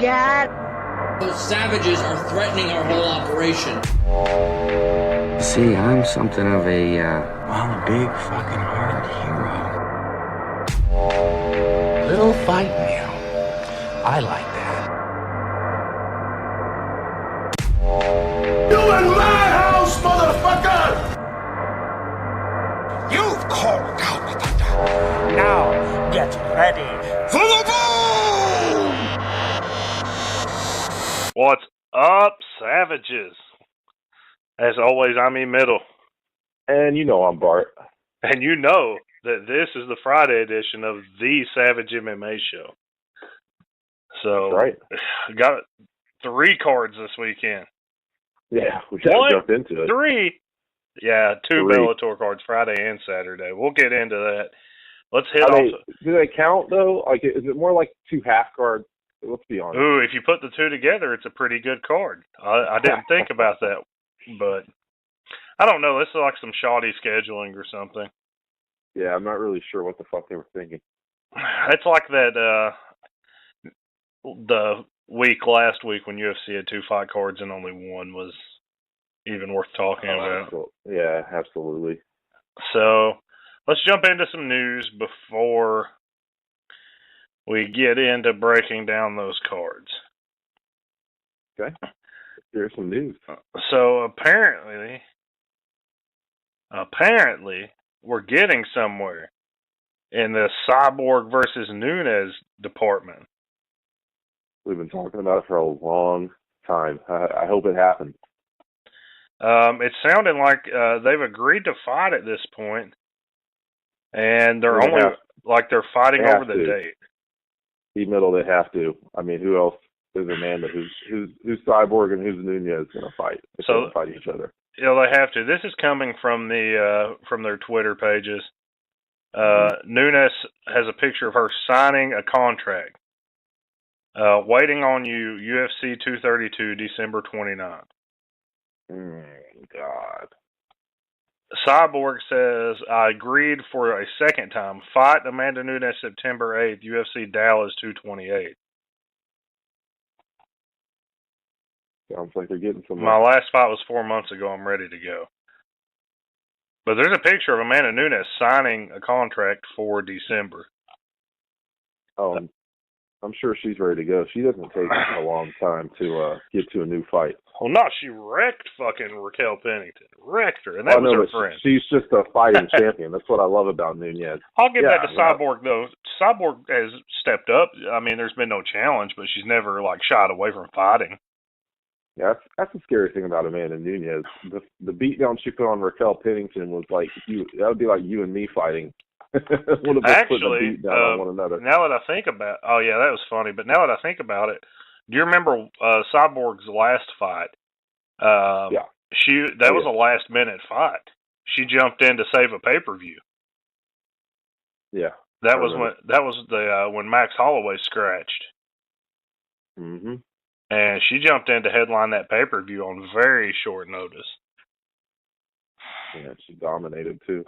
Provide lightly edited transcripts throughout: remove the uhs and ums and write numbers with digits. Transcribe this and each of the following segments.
God. Those savages are threatening our whole operation. See, I'm something of a big fucking heart hero. Little fight meal. I like that. You in my house, motherfucker! You've called out the thunder. Now, get ready for the boom! What's up, savages? As always, I'm E-Middle. And you know I'm Bart. And you know that this is the Friday edition of the Savage MMA Show. So, right. Got 3 cards this weekend. Yeah, we got to jump into it. 3? Yeah, 2 3. Bellator cards, Friday and Saturday. We'll get into that. Let's hit off. Do they count, though? Like, is it more like 2 half cards? Let's be honest. Ooh, if you put the 2 together, it's a pretty good card. I didn't think about that, but I don't know. This is like some shoddy scheduling or something. Yeah, I'm not really sure what the fuck they were thinking. It's like that the last week when UFC had 2 fight cards and only one was even worth talking about. Yeah, absolutely. So let's jump into some news before we get into breaking down those cards. Okay. Here's some news. So apparently we're getting somewhere in the Cyborg versus Nunes department. We've been talking about it for a long time. I hope it happens. It's sounding like they've agreed to fight at this point, and they're they're fighting over the date. E-Middle, they have to. I mean, who else is Amanda? Who's Cyborg and who's Nunes going to fight? If they fight each other. Yeah, they have to. This is coming from from their Twitter pages. Nunes has a picture of her signing a contract. Waiting on you, UFC 232, December 29th. God. Cyborg says, I agreed for a second time. Fight Amanda Nunes September 8th, UFC Dallas 228. Sounds like they're getting some. My last fight was 4 months ago. I'm ready to go. But there's a picture of Amanda Nunes signing a contract for December. Oh, I'm sure she's ready to go. She doesn't take a long time to get to a new fight. Well, no, she wrecked fucking Raquel Pennington. Wrecked her, and that was her friend. She's just a fighting champion. That's what I love about Nunez. I'll give that to Cyborg, though. Cyborg has stepped up. I mean, there's been no challenge, but she's never, shied away from fighting. Yeah, that's the scary thing about Amanda Nunes. The beatdown she put on Raquel Pennington was like that would be like you and me fighting. Actually, on one another. Now that I think about, that was funny. But now that I think about it, do you remember Cyborg's last fight? Yeah, that was a last minute fight. She jumped in to save a pay-per-view. Yeah, that was when Max Holloway scratched. Mm-hmm. And she jumped in to headline that pay-per-view on very short notice. Yeah, she dominated too.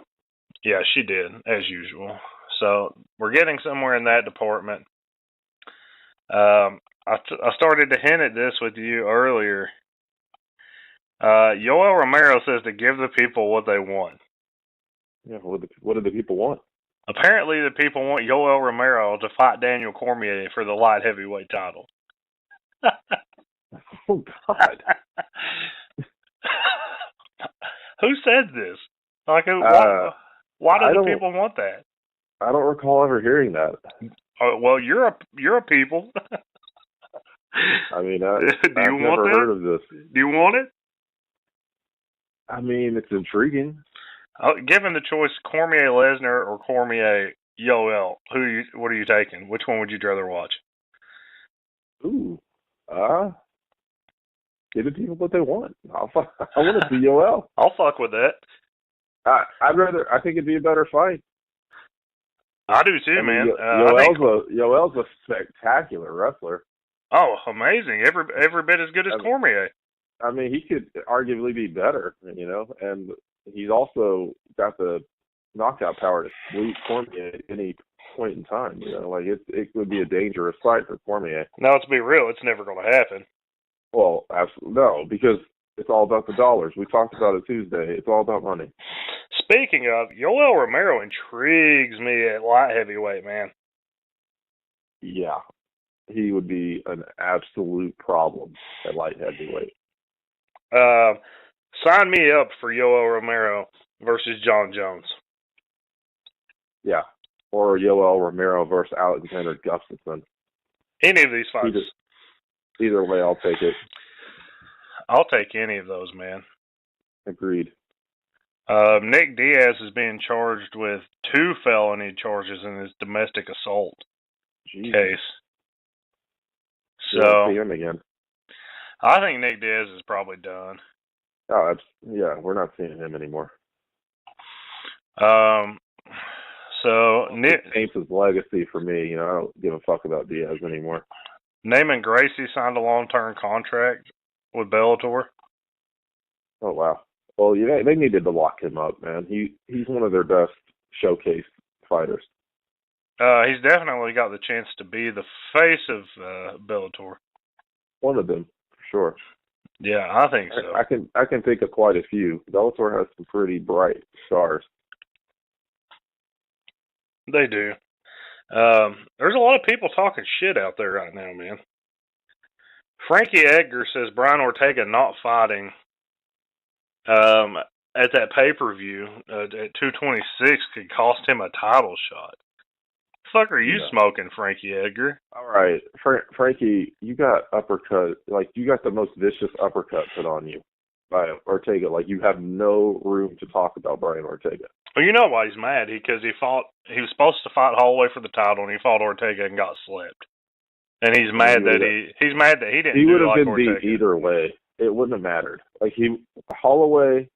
Yeah, she did, as usual. So we're getting somewhere in that department. I started to hint at this with you earlier. Yoel Romero says to give the people what they want. Yeah, what do the people want? Apparently the people want Yoel Romero to fight Daniel Cormier for the light heavyweight title. Oh, God. Who said this? Why do the people want that? I don't recall ever hearing that. Well, you're a people. I mean, I've never heard of this. Do you want it? I mean, it's intriguing. Given the choice, Cormier Lesnar or Cormier Yoel, what are you taking? Which one would you rather watch? Ooh, give the people what they want. I want to see Yoel. I'll fuck with that. I think it'd be a better fight. I do too, man. Yoel's a spectacular wrestler. Oh, amazing! Every bit as good as Cormier. I mean, he could arguably be better, and he's also got the knockout power to sweep Cormier at any point in time. Like it would be a dangerous fight for Cormier. Now, let's be real, it's never going to happen. Well, absolutely no, because it's all about the dollars. We talked about it Tuesday. It's all about money. Speaking of, Yoel Romero intrigues me at light heavyweight, man. Yeah, he would be an absolute problem at light heavyweight. Sign me up for Yoel Romero versus John Jones. Yeah, or Yoel Romero versus Alexander Gustafsson. Any of these fights. Either way, I'll take it. I'll take any of those, man. Agreed. Nick Diaz is being charged with 2 felony charges in his domestic assault case. So, see him again. I think Nick Diaz is probably done. Oh, we're not seeing him anymore. So Nick paints his legacy for me. I don't give a fuck about Diaz anymore. Naaman Gracie signed a long-term contract with Bellator. Oh wow. Well, they needed to lock him up, man. He's one of their best showcase fighters. He's definitely got the chance to be the face of Bellator. One of them, for sure. Yeah, I think so. I can think of quite a few. Bellator has some pretty bright stars. They do. There's a lot of people talking shit out there right now, man. Frankie Edgar says Brian Ortega not fighting at that pay-per-view at 226 could cost him a title shot. The fuck are you smoking, Frankie Edgar? All right, Frankie, you got uppercut. Like, you got the most vicious uppercut put on you by Ortega. Like, you have no room to talk about Brian Ortega. Well, you know why he's mad? Because he was supposed to fight Holloway for the title, and he fought Ortega and got slept. And he's mad that he didn't. He would have been Ortega. beat either way. It wouldn't have mattered. Like, Holloway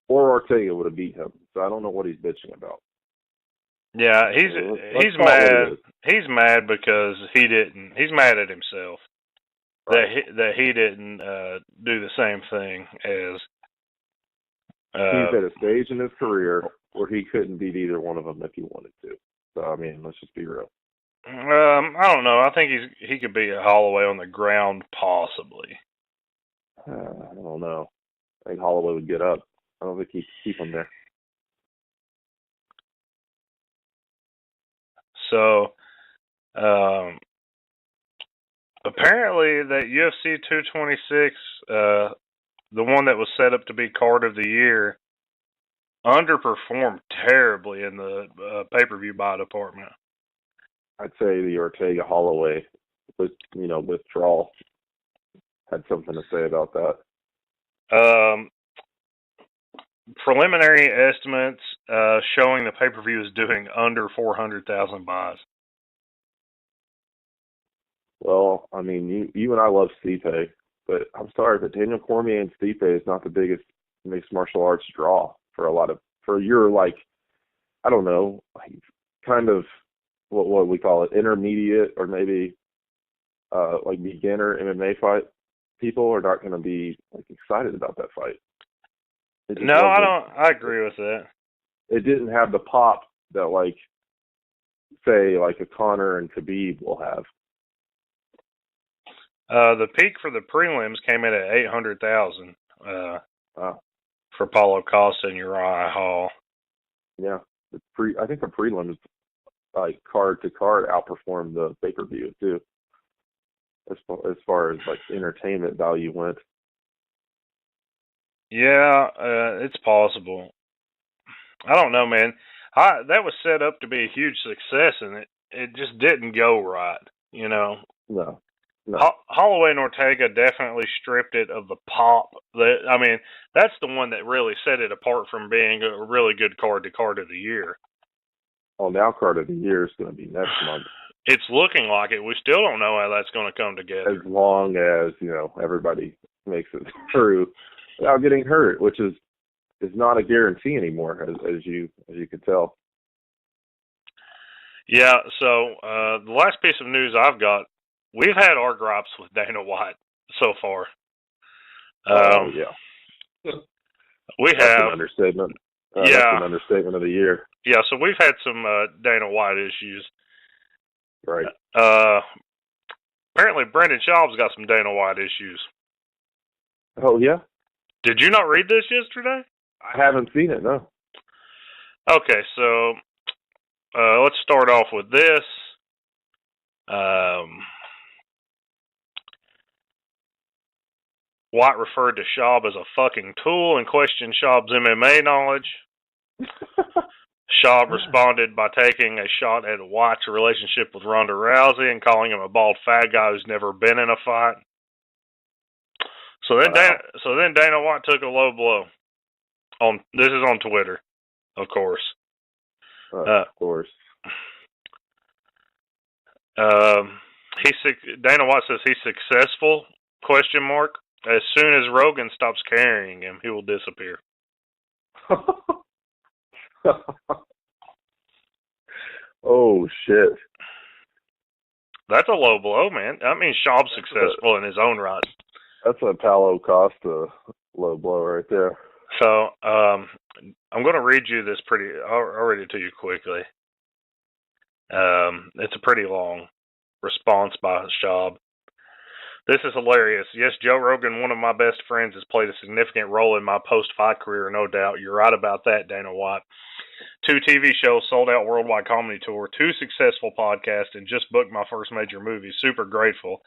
or Ortega would have beat him. So I don't know what he's bitching about. Yeah, he's mad. He's mad because he didn't. He's mad at himself that he didn't do the same thing as. He's at a stage in his career where he couldn't beat either one of them if he wanted to. So I mean, let's just be real. I don't know. I think he could beat Holloway on the ground, possibly. I don't know. I think Holloway would get up. I don't think he'd keep him there. So, apparently that UFC 226, the one that was set up to be card of the year, underperformed terribly in the pay-per-view buy department. I'd say the Ortega Holloway, withdrawal had something to say about that. Preliminary estimates showing the pay-per-view is doing under 400,000 buys. Well, I mean, you and I love Stipe, but I'm sorry, but Daniel Cormier and Stipe is not the biggest mixed martial arts draw for your, like, I don't know, like, kind of what we call it, intermediate or maybe like beginner MMA fight. People are not going to be like excited about that fight. No, I don't. I agree with that. It didn't have the pop that, like, say, like a Conor and Khabib will have. The peak for the prelims came in at 800,000 for Paulo Costa and Uriah Hall. Yeah, I think the prelims, like, card to card, outperformed the pay-per-view too, as far as like entertainment value went. Yeah, it's possible. I don't know, man. That was set up to be a huge success, and it just didn't go right, you know. No. Holloway and Ortega definitely stripped it of the pop. I mean, that's the one that really set it apart from being a really good card-to-card of the year. Well, now card of the year is going to be next month. It's looking like it. We still don't know how that's going to come together. As long as, everybody makes it through without getting hurt, which is not a guarantee anymore, as you can tell. Yeah, so the last piece of news I've got, we've had our gripes with Dana White so far. Yeah. We That's have. an understatement. Yeah. That's an understatement of the year. Yeah, so we've had some Dana White issues. Right. Apparently Brendan Schaub's got some Dana White issues. Oh, yeah? Did you not read this yesterday? I haven't seen it, no. Okay, so let's start off with this. White referred to Schaub as a fucking tool and questioned Schaub's MMA knowledge. Schaub responded by taking a shot at White's relationship with Ronda Rousey and calling him a bald fat guy who's never been in a fight. So then, Dana White took a low blow. This is on Twitter, of course. Of course. Dana White says he's successful? ? As soon as Rogan stops carrying him, he will disappear. Oh, shit. That's a low blow, man. I mean, Schaub's successful in his own right. That's a Paulo Costa low blow right there. So, I'm going to read you this I'll read it to you quickly. It's a pretty long response by Schaub. This is hilarious. Yes, Joe Rogan, one of my best friends, has played a significant role in my post-fight career, no doubt. You're right about that, Dana White. 2 TV shows, sold-out worldwide comedy tour, 2 successful podcasts, and just booked my first major movie. Super grateful.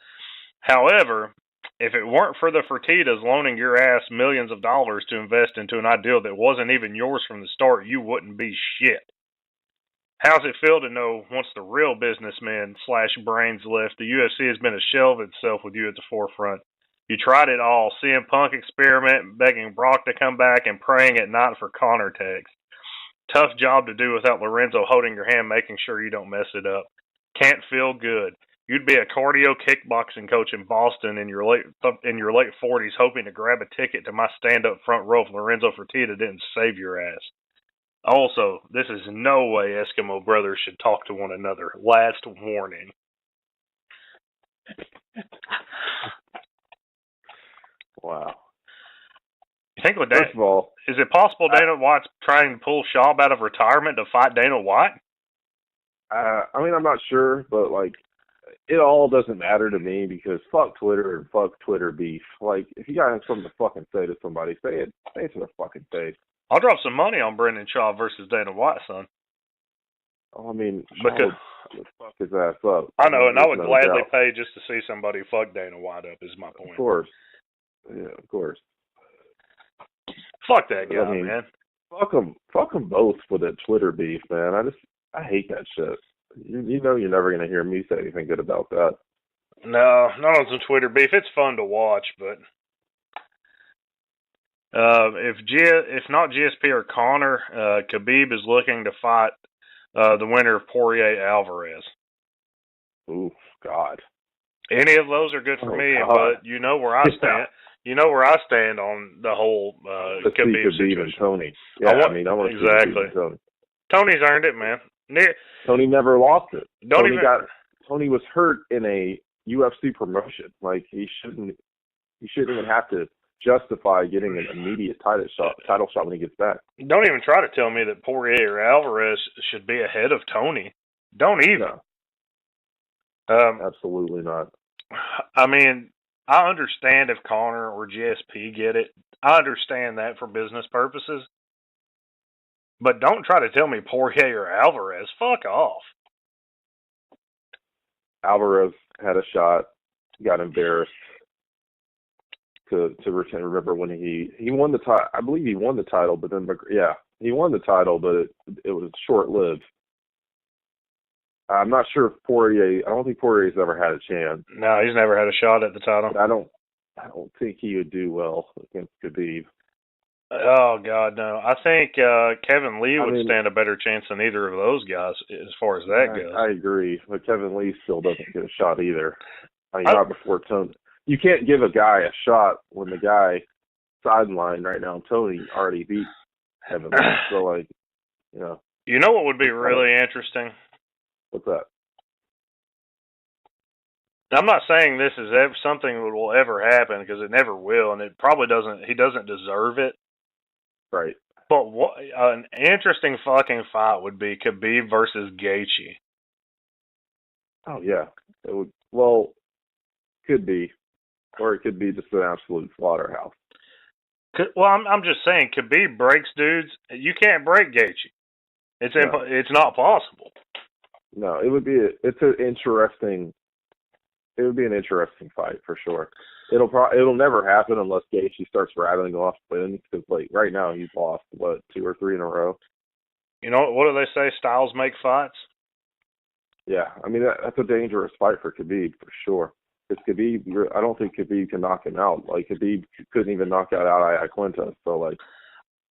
However, if it weren't for the Fertittas loaning your ass millions of dollars to invest into an ideal that wasn't even yours from the start, you wouldn't be shit. How's it feel to know once the real businessmen / brains left, the UFC has been a shell of itself with you at the forefront? You tried it all, CM Punk experiment, begging Brock to come back, and praying at night for Connor tags. Tough job to do without Lorenzo holding your hand, making sure you don't mess it up. Can't feel good. You'd be a cardio kickboxing coach in Boston in your late 40s, hoping to grab a ticket to my stand-up front row if Lorenzo Fertitta didn't save your ass. Also, this is no way Eskimo brothers should talk to one another. Last warning. Wow. You think with First of all, is it possible Dana White's trying to pull Schaub out of retirement to fight Dana White? I mean, I'm not sure, but like, it all doesn't matter to me because fuck Twitter and fuck Twitter beef. Like, if you guys have something to fucking say to somebody, say it to their fucking face. I'll drop some money on Brendan Schaub versus Dana White, son. I mean, because fuck his ass up. I know, and I would gladly doubt. pay just to see somebody fuck Dana White up. Is my point. Of course, yeah, of course. Fuck that guy, I mean, man. Fuck them both for that Twitter beef, man. I hate that shit. You know, you're never gonna hear me say anything good about that. No, not on some Twitter beef. It's fun to watch, but if not GSP or Connor, Khabib is looking to fight the winner of Poirier Alvarez. Ooh, God. Any of those are good for me, God. but you know where I stand. Yeah. You know where I stand on the whole Khabib situation. And Tony. Yeah, I want to exactly. See Tony. Tony's earned it, man. Tony never lost it. Tony was hurt in a UFC promotion. Like, he shouldn't even have to justify getting an immediate title shot when he gets back. Don't even try to tell me that Poirier or Alvarez should be ahead of Tony. Don't even. No. Absolutely not. I mean, I understand if Connor or GSP get it. I understand that for business purposes. But don't try to tell me Poirier or Alvarez. Fuck off. Alvarez had a shot, got embarrassed. To remember when he won the title. I believe he won the title, but then he won the title, but it was short lived. I'm not sure if Poirier. I don't think Poirier's ever had a chance. No, he's never had a shot at the title. But I don't think he would do well against Khabib. Oh God, no! I think Kevin Lee would stand a better chance than either of those guys as far as that goes. I agree, but Kevin Lee still doesn't get a shot either. I mean, not before Tony. You can't give a guy a shot when the guy sidelined right now, Tony, already beat Kevin Lee. So, like, you know. You know what would be really interesting? What's that? I'm not saying this is something that will ever happen because it never will, and it probably doesn't. He doesn't deserve it. Right. But what an interesting fucking fight would be Khabib versus Gaethje. Oh yeah, it would. Well, could be, or it could be just an absolute slaughterhouse. Well, I'm just saying, Khabib breaks dudes. You can't break Gaethje. It's not possible. No, it would be. It's an interesting. It would be an interesting fight for sure. It'll never happen unless Gaethje starts rattling off wins, because like right now he's lost 2 or 3 in a row. You know what do they say? Styles make fights. Yeah, I mean that's a dangerous fight for Khabib for sure. Because Khabib, I don't think Khabib can knock him out. Like Khabib couldn't even knock out Iaquinta. So like,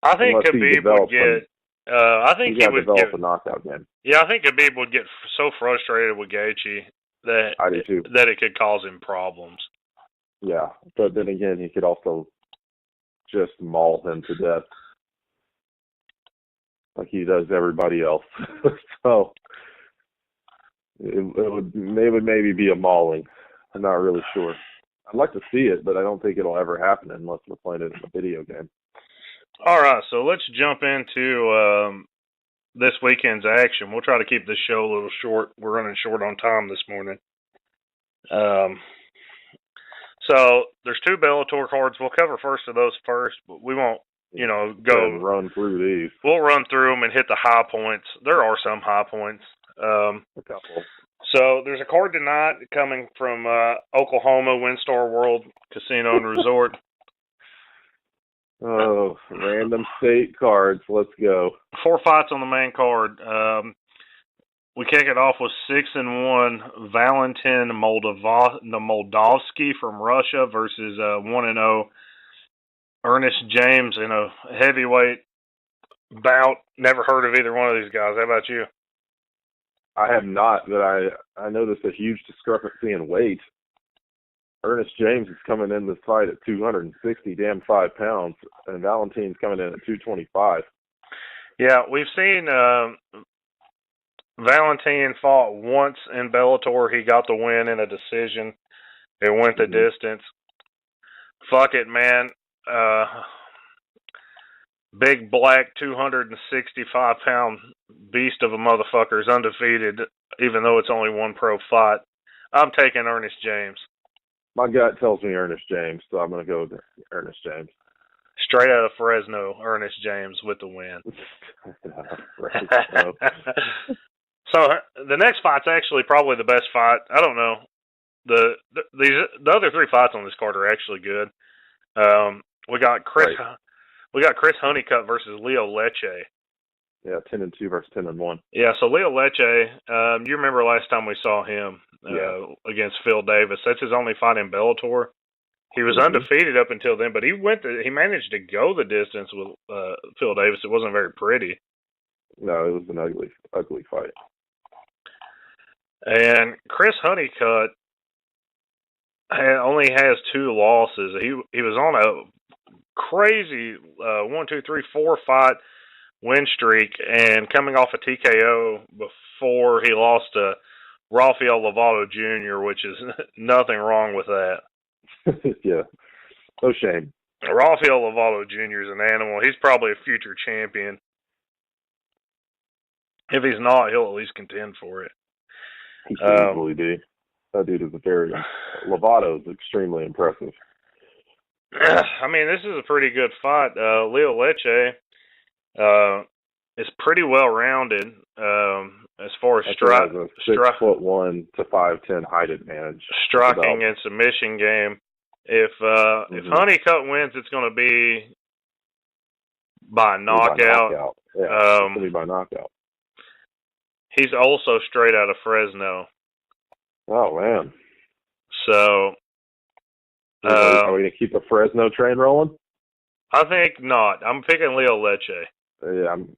I think Khabib would get. I think he would develop a knockout game. Yeah, I think Khabib would get so frustrated with Gaethje that I do too. That it could cause him problems. Yeah, but then again, he could also just maul him to death, like he does everybody else. So it would maybe be a mauling. I'm not really sure. I'd like to see it, but I don't think it'll ever happen unless we're playing it in a video game. All right, so let's jump into this weekend's action. We'll try to keep this show a little short. We're running short on time this morning. So there's 2 Bellator cards. We'll cover first of those first, but we won't, go run through these. We'll run through them and hit the high points. There are some high points. A couple. So there's a card tonight coming from Oklahoma, Windstar World Casino and Resort. Oh, random state cards. Let's go. 4 fights on the main card. We kick it off with 6-1 Valentin Moldavsky from Russia versus 1-0 Ernest James in a heavyweight bout. Never heard of either one of these guys. How about you? I have not, but I noticed a huge discrepancy in weight. Ernest James is coming in this fight at 265 pounds, and Valentin's coming in at 225. Yeah, we've seen Valentin fought once in Bellator. He got the win in a decision. It went the distance. Fuck it, man. Big black 265-pound beast of a motherfucker is undefeated, even though it's only 1 pro fight. I'm taking Ernest James. My gut tells me Ernest James, so I'm going to go with Ernest James. Straight out of Fresno, Ernest James with the win. So the next fight's actually probably the best fight. I don't know. The other 3 fights on this card are actually good. We got Chris Honeycutt versus Leo Lecce. Yeah, 10-2 versus 10-1. Yeah, so Leo Lecce, you remember last time we saw him against Phil Davis. That's his only fight in Bellator. He was undefeated up until then, but he managed to go the distance with Phil Davis. It wasn't very pretty. No, it was an ugly fight. And Chris Honeycutt only has 2 losses. He was on a crazy 4 fight win streak, and coming off a TKO before he lost to Rafael Lovato Jr., which is nothing wrong with that. Yeah, no shame. Rafael Lovato Jr. is an animal. He's probably a future champion. If he's not, he'll at least contend for it. He should easily be. That dude is Lovato is extremely impressive. I mean, this is a pretty good fight. Leo Lecce is pretty well rounded as far as striking. 6'1" to 5'10" height advantage. Striking and submission game. If Honeycutt wins, it's going to be by knockout. Yeah, it's going to be by knockout. He's also straight out of Fresno. Oh, man. So, are we going to keep the Fresno train rolling? I think not. I'm picking Leo Lecce. Yeah, I'm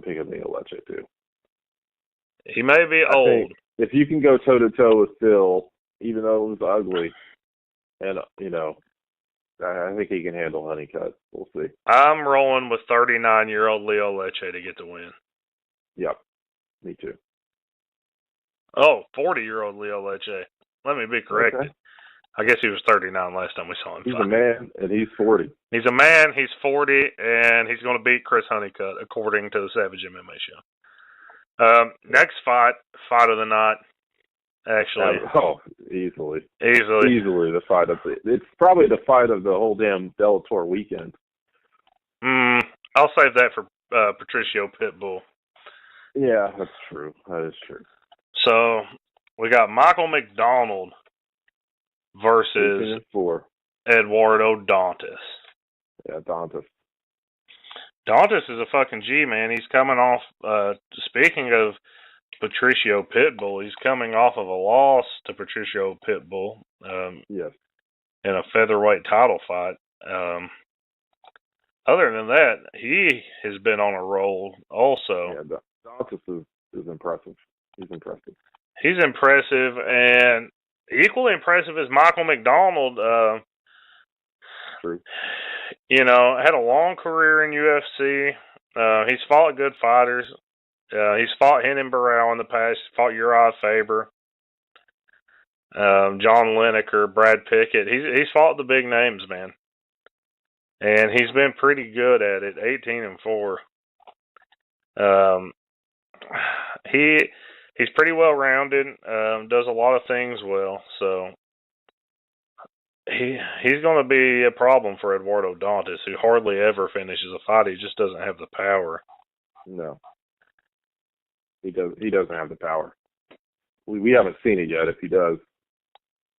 picking Leo Lecce too. He may be old. If you can go toe to toe with Phil, even though it was ugly, and I think he can handle Honeycutt. We'll see. I'm rolling with 39-year-old Leo Lecce to get the win. Yep, me too. Oh, 40-year-old Leo Lecce. Let me be corrected. I guess he was 39 last time we saw him. He's a man, and he's 40. He's a man, he's 40, and he's going to beat Chris Honeycutt, according to the Savage MMA Show. Next fight of the night, actually. Easily. Easily. Easily the fight of it's probably the fight of the whole damn Bellator weekend. I'll save that for Patricio Pitbull. Yeah, that's true. That is true. So, we got Michael McDonald versus Eduardo Dantas. Yeah, Dantas. Dantas is a fucking G, man. He's coming off, speaking of Patricio Pitbull, he's coming off of a loss to Patricio Pitbull yes. in a featherweight title fight. Other than that, he has been on a roll also. Yeah, Dantas is impressive. He's impressive. He's impressive, and equally impressive is Michael McDonald. True. You know, had a long career in UFC. He's fought good fighters. He's fought Henan Barrow in the past. He's fought Uriah Faber, John Lineker, Brad Pickett. He's fought the big names, man. And he's been pretty good at it, 18-4. He's pretty well rounded, does a lot of things well, so he's going to be a problem for Eduardo Dantas, who hardly ever finishes a fight. He just doesn't have the power. No. He doesn't have the power. We haven't seen it yet if he does.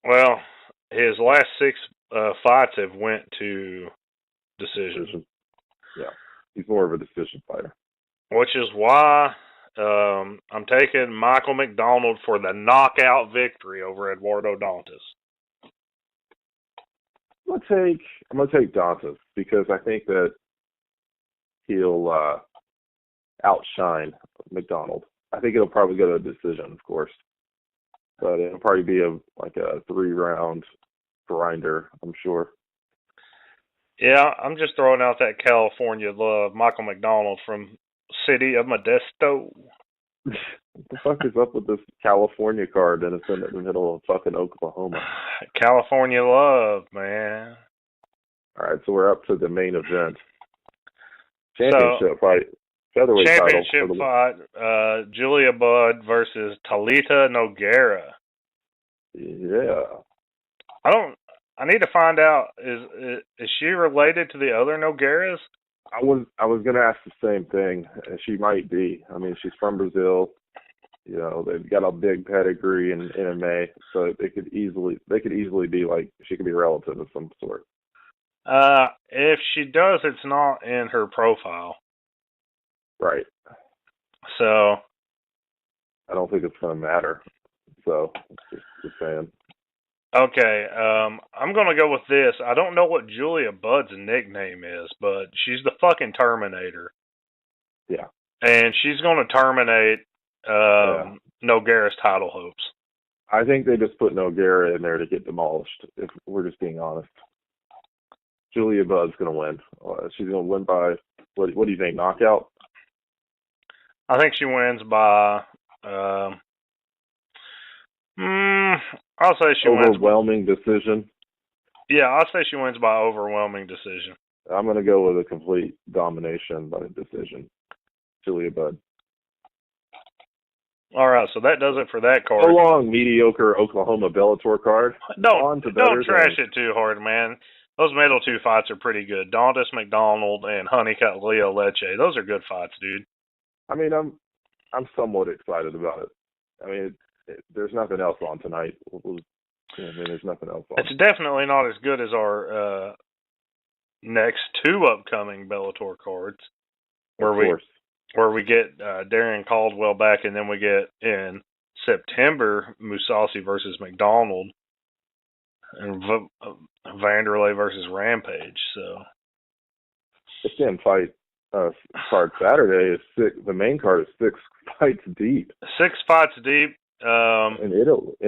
Well, his last 6 fights have went to decision. Yeah. He's more of a decision fighter. Which is why I'm taking Michael McDonald for the knockout victory over Eduardo Dantas. I'm gonna take Dantas because I think that he'll outshine McDonald. I think it'll probably go to a decision, of course, but it'll probably be a 3-round grinder, I'm sure. Yeah, I'm just throwing out that California love. Michael McDonald from City of Modesto. What the fuck is up with this California card and it's in the middle of fucking Oklahoma? California love, man. All right, so we're up to the main event. Championship fight. Featherweight championship fight. Julia Budd versus Talita Nogueira. Yeah. I need to find out, is she related to the other Nogueiras? I was going to ask the same thing. She might be. I mean, she's from Brazil. You know, they've got a big pedigree in MMA, so they could easily be like, she could be a relative of some sort. If she does, it's not in her profile. Right. So I don't think it's going to matter. So just saying. Okay, I'm going to go with this. I don't know what Julia Budd's nickname is, but she's the fucking Terminator. Yeah. And she's going to terminate Nogueira's title hopes. I think they just put Nogueira in there to get demolished, if we're just being honest. Julia Budd's going to win. She's going to win by, what do you think, knockout? I think she wins by... I'll say she wins. Overwhelming decision? Yeah, I'll say she wins by overwhelming decision. I'm going to go with a complete domination by decision. Julia Budd. All right, so that does it for that card. So long, mediocre Oklahoma Bellator card. Don't trash it too hard, man. Those middle 2 fights are pretty good. Dantas McDonald and Honeycutt Leo Leche. Those are good fights, dude. I mean, I'm somewhat excited about it. I mean, there's nothing else on tonight. There's nothing else on. It's definitely not as good as our next 2 upcoming Bellator cards, where we get Darian Caldwell back, and then we get in September Mousasi versus McDonald, and Vanderlei versus Rampage. So the same fight card Saturday is 6. The main card is 6 fights deep. 6 fights deep. In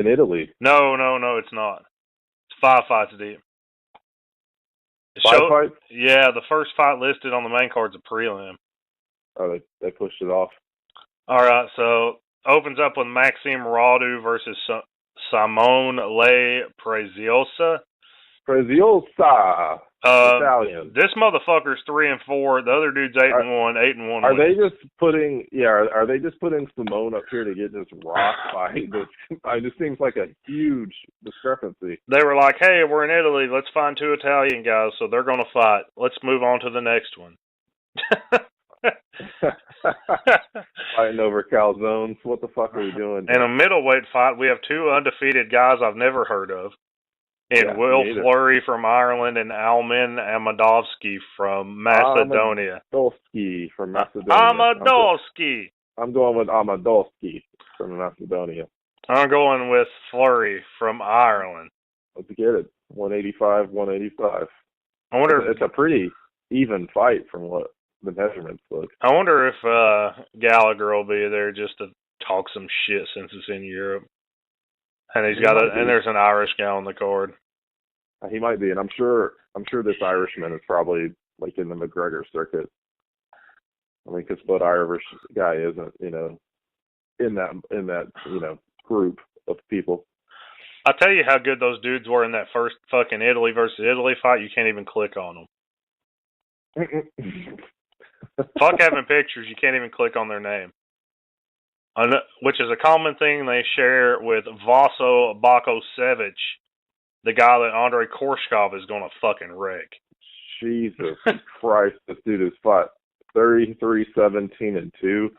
Italy. No, it's not. It's 5 fights deep. 5 fights? Yeah, the first fight listed on the main card's a prelim. Oh, they pushed it off. All right, so opens up with Maxime Radu versus Simone Le Preziosa. Preziosa. Italian. This motherfucker's 3-4. The other dude's 8-1. 8-1. Are they just putting? Yeah. Are they just putting Simone up here to get this rocked by this? It just seems like a huge discrepancy. They were like, "Hey, we're in Italy. Let's find 2 Italian guys, so they're going to fight. Let's move on to the next one." Fighting over calzones. What the fuck are we doing? In a middleweight fight, we have 2 undefeated guys I've never heard of. Will Fleury from Ireland and Almin Amadovsky from Macedonia. Amadovsky from Macedonia. Amadovsky. I'm going with Amadovsky from Macedonia. I'm going with Fleury from Ireland. Let's get it. 185, 185. I wonder. It's a pretty even fight from what the measurements look. I wonder if Gallagher will be there just to talk some shit since it's in Europe. And and there's an Irish guy on the card. He might be, and I'm sure this Irishman is probably like in the McGregor circuit. I mean, because what Irish guy isn't, in that group of people. I'll tell you how good those dudes were in that first fucking Italy versus Italy fight. You can't even click on them. Fuck having pictures. You can't even click on their name. Which is a common thing they share with Vaso Bakosevic, the guy that Andrei Korshkov is going to fucking wreck. Jesus Christ, this dude has fought 33-17-2.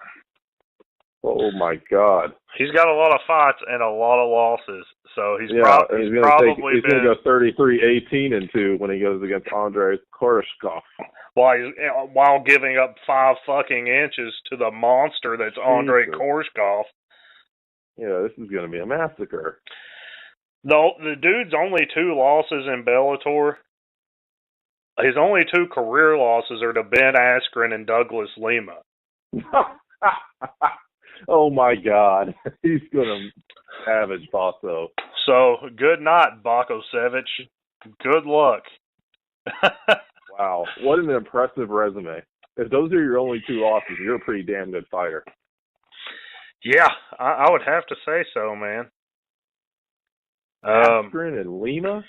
Oh my God. He's got a lot of fights and a lot of losses, so he's going to go 33-18-2 when he goes against Andrei Korshkov. While giving up 5 fucking inches to the monster that's Andrei Korshkov. Yeah, this is going to be a massacre. The dude's only 2 losses in Bellator. His only 2 career losses are to Ben Askren and Douglas Lima. Oh my God. He's going to savage Baso. So, good night, Bakosevic. Good luck. Wow, what an impressive resume. If those are your only 2 losses, you're a pretty damn good fighter. Yeah, I would have to say so, man. Askren and Lima?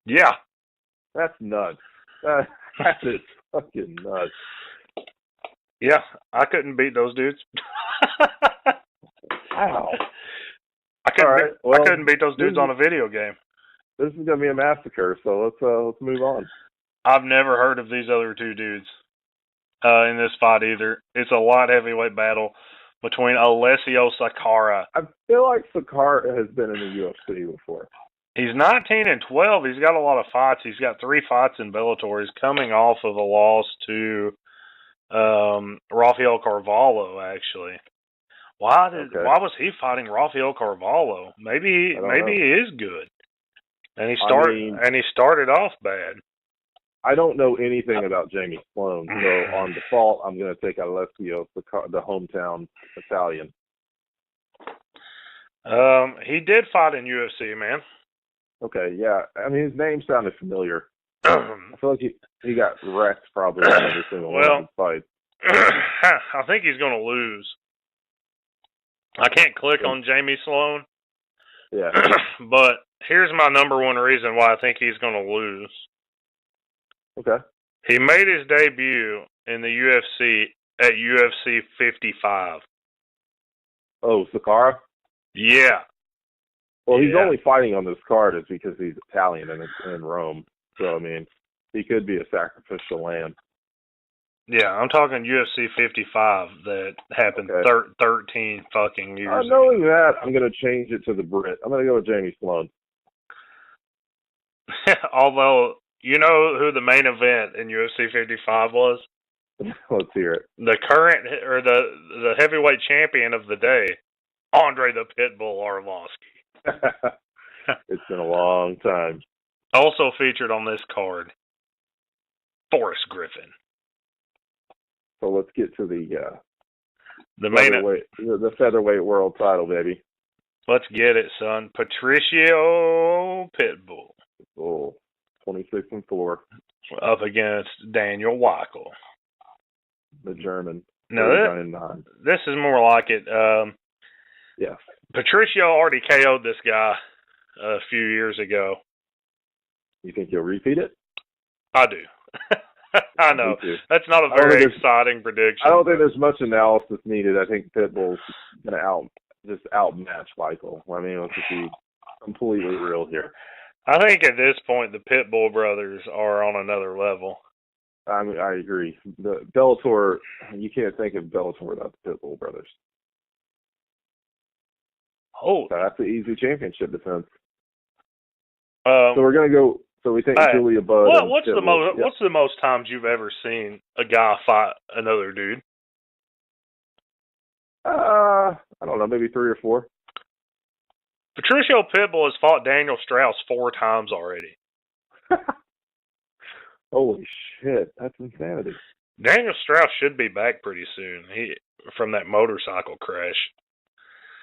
Yeah. That's nuts. That is fucking nuts. Yeah, I couldn't beat those dudes. Wow. I couldn't beat those dudes on a video game. This is going to be a massacre, so let's move on. I've never heard of these other 2 dudes in this fight either. It's a light heavyweight battle between Alessio Sakara. I feel like Sakara has been in the UFC before. He's 19-12. He's got a lot of fights. He's got 3 fights in Bellator. He's coming off of a loss to Rafael Carvalho, actually. Why was he fighting Rafael Carvalho? Maybe he is good. And he started off bad. I don't know anything about Jamie Sloan, so on default, I'm going to take Alessio, the hometown Italian. He did fight in UFC, man. Okay, yeah. I mean, his name sounded familiar. I feel like he got wrecked probably in every single one of his fights. I think he's going to lose. I can't click on Jamie Sloan. Yeah. But here's my number one reason why I think he's going to lose. Okay. He made his debut in the UFC at UFC 55. Oh, Sakara? Yeah. Well, he's only fighting on this card is because he's Italian and it's in Rome. So, I mean, he could be a sacrificial lamb. Yeah, I'm talking UFC 55 that happened 13 fucking years ago. Knowing that, I'm going to change it to the Brit. I'm going to go with Jamie Sloan. Although, you know who the main event in UFC 55 was? Let's hear it. The current, or the heavyweight champion of the day, Andre the Pitbull Arlovsky. It's been a long time. Also featured on this card, Forrest Griffin. So let's get to the featherweight world title, baby. Let's get it, son. Patricio Pitbull. Oh, 26-4. Up against Daniel Weichel. The German. No, this is more like it. Yeah. Patricio already KO'd this guy a few years ago. You think he'll repeat it? I do. I know. That's not a very exciting prediction. I don't think there's much analysis needed. I think Pitbull's going to outmatch Michael. I mean, let's just be completely real here. I think at this point the Pitbull brothers are on another level. I mean, I agree. The Bellator, you can't think of Bellator without the Pitbull brothers. Oh, so that's the easy championship defense. So we're going to go. So we think Julia Budd. What's the most times you've ever seen a guy fight another dude? I don't know, maybe 3 or 4. Patricio Pitbull has fought Daniel Strauss 4 times already. Holy shit, that's insanity. Daniel Strauss should be back pretty soon. From that motorcycle crash.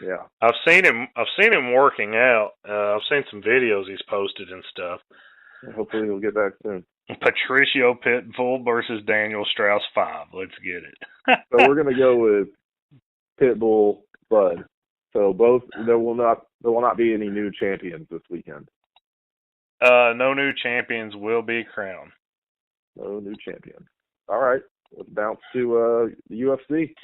Yeah, I've seen him working out. I've seen some videos he's posted and stuff. Hopefully he'll get back soon. Patricio Pitbull versus Daniel Strauss 5. Let's get it. So we're gonna go with Pitbull Bud. So both there will not be any new champions this weekend. No new champions will be crowned. No new champions. All right, let's bounce to the UFC.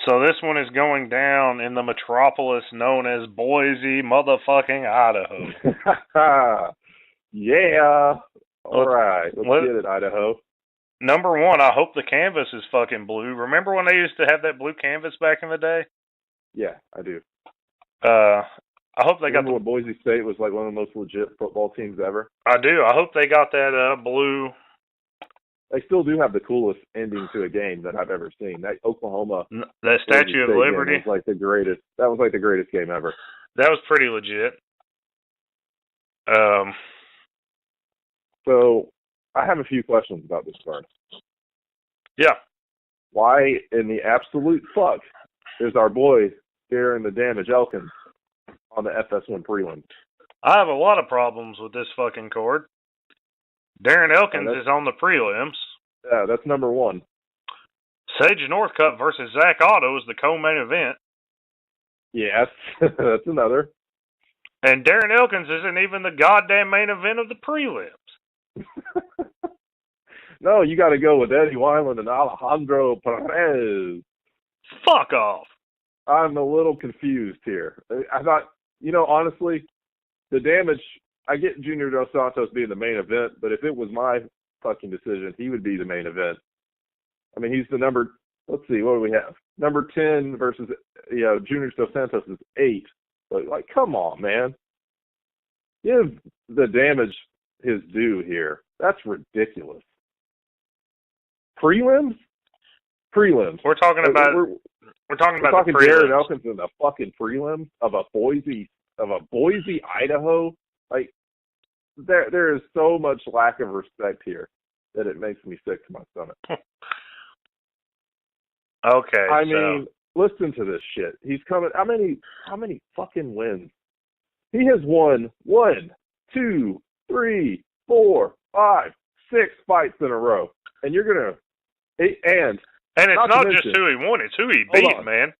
So this one is going down in the metropolis known as Boise, motherfucking Idaho. Yeah. All right. Let's get it, Idaho. Number one, I hope the canvas is fucking blue. Remember when they used to have that blue canvas back in the day? Yeah, I do. I hope they got when Boise State was like one of the most legit football teams ever? I do. I hope they got that blue. They still do have the coolest ending to a game that I've ever seen. That Oklahoma. That Statue of Liberty. Was like the greatest. That was like the greatest game ever. That was pretty legit. So I have a few questions about this card. Yeah. Why in the absolute fuck is our boy Darren the Damage Elkins on the FS1 prelims? I have a lot of problems with this fucking card. Darren Elkins is on the prelims. Yeah, that's number one. Sage Northcutt versus Zach Otto is the co-main event. Yes, that's another. And Darren Elkins isn't even the goddamn main event of the prelims. No, you got to go with Eddie Wineland and Alejandro Perez. Fuck off. I'm a little confused here. I thought, honestly, the Damage, I get Junior Dos Santos being the main event, but if it was my fucking decision, he would be the main event. I mean, he's the let's see, what do we have? Number 10 versus, Junior Dos Santos is 8. But, come on, man. Give the Damage his due here. That's ridiculous. Prelims? Prelims. We're talking about the prelims. Darren Elkins in the fucking prelims of a Boise, Idaho. Like, there is so much lack of respect here that it makes me sick to my stomach. Okay. I mean, listen to this shit. He's coming. How many fucking wins? He has won 1, 2, 3, 4, 5, 6 fights in a row, and you're gonna and it's not just who he won; it's who he beat, man.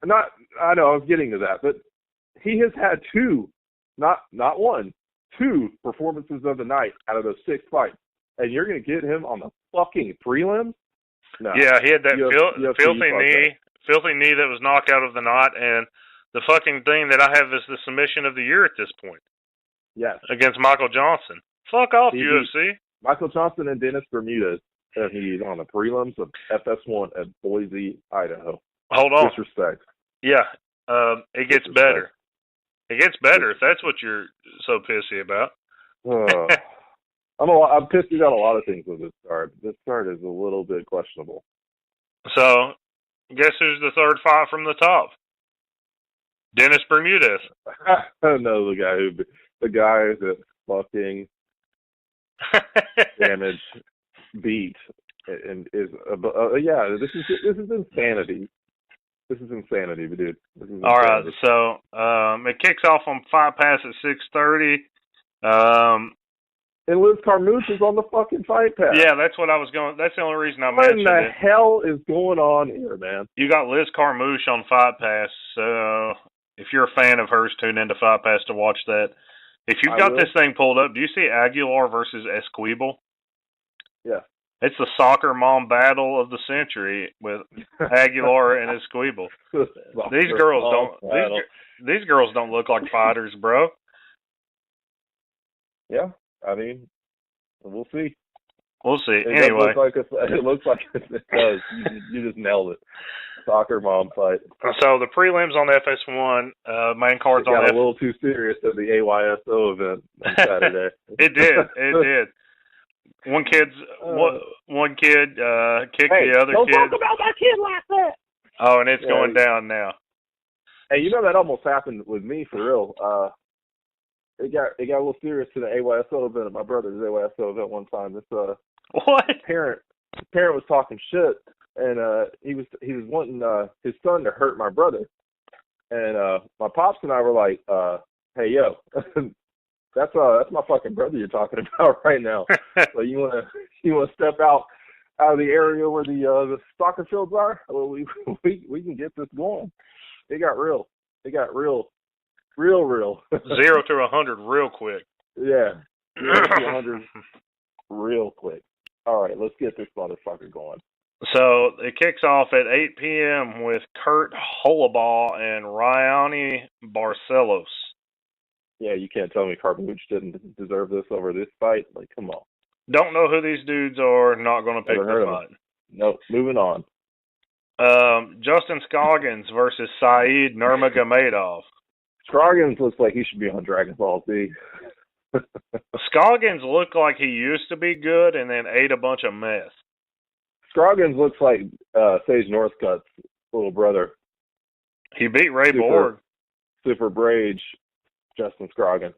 I know. I was getting to that, but he has had 2, not 1, 2 performances of the night out of those 6 fights, and you're gonna get him on the fucking prelims? No. Yeah, he had that filthy knee that was knocked out of the knot, and the fucking thing that I have is the submission of the year at this point. Yes. Against Michael Johnson. Fuck off, UFC. Michael Johnson and Dennis Bermudez. He's on the prelims of FS1 at Boise, Idaho. Hold on. Disrespect. Yeah. It gets better. It gets better if that's what you're so pissy about. I'm pissed about a lot of things with this card. This card is a little bit questionable. So, guess who's the third fight from the top? Dennis Bermudez. I know the guy that fucking Damage beat and is this is insanity. This is insanity, dude. This is all right, so it kicks off on Fight Pass at 6:30. And Liz Carmouche is on the fucking Fight Pass. Yeah, that's what I was going. That's the only reason I mentioned it. What in the hell is going on here, man? You got Liz Carmouche on Fight Pass, so if you're a fan of hers, tune into Fight Pass to watch that. If you've got this thing pulled up, do you see Aguilar versus Esquivel? Yeah. It's the soccer mom battle of the century with Aguilar and Esquivel. These girls don't look like fighters, bro. Yeah, I mean, we'll see. We'll see. It anyway, it looks like it does. You just nailed it. Soccer mom fight. So the prelims on FS1, main cards it got on a little too serious at the AYSO event on Saturday. It did. One kid kicked the other don't kid. Don't talk about that kid like that. Oh, and it's going down now. Hey, you know that almost happened with me for real. It got a little serious to the AYSO event at my brother's AYSO event one time. This what? His parent was talking shit, and he was wanting his son to hurt my brother, and my pops and I were like, hey yo, that's my fucking brother you're talking about right now. So you wanna step out of the area where the soccer fields are? Well, we can get this going. It got real. It got real. 0 to 100 real quick. Yeah. 0 to 100 real quick. All right, let's get this motherfucker going. So it kicks off at 8 p.m. with Kurt Holobaugh and Rayani Barcelos. Yeah, you can't tell me Carbuch didn't deserve this over this fight. Like, come on. Don't know who these dudes are. Not going to pick the fight. Nope. Moving on. Justin Scoggins versus Saeed Nurmagomedov. Scoggins looks like he should be on Dragon Ball Z. Scoggins looked like he used to be good and then ate a bunch of meth. Scoggins looks like Sage Northcutt's little brother. He beat Ray Borg. Super Brage, Justin Scoggins.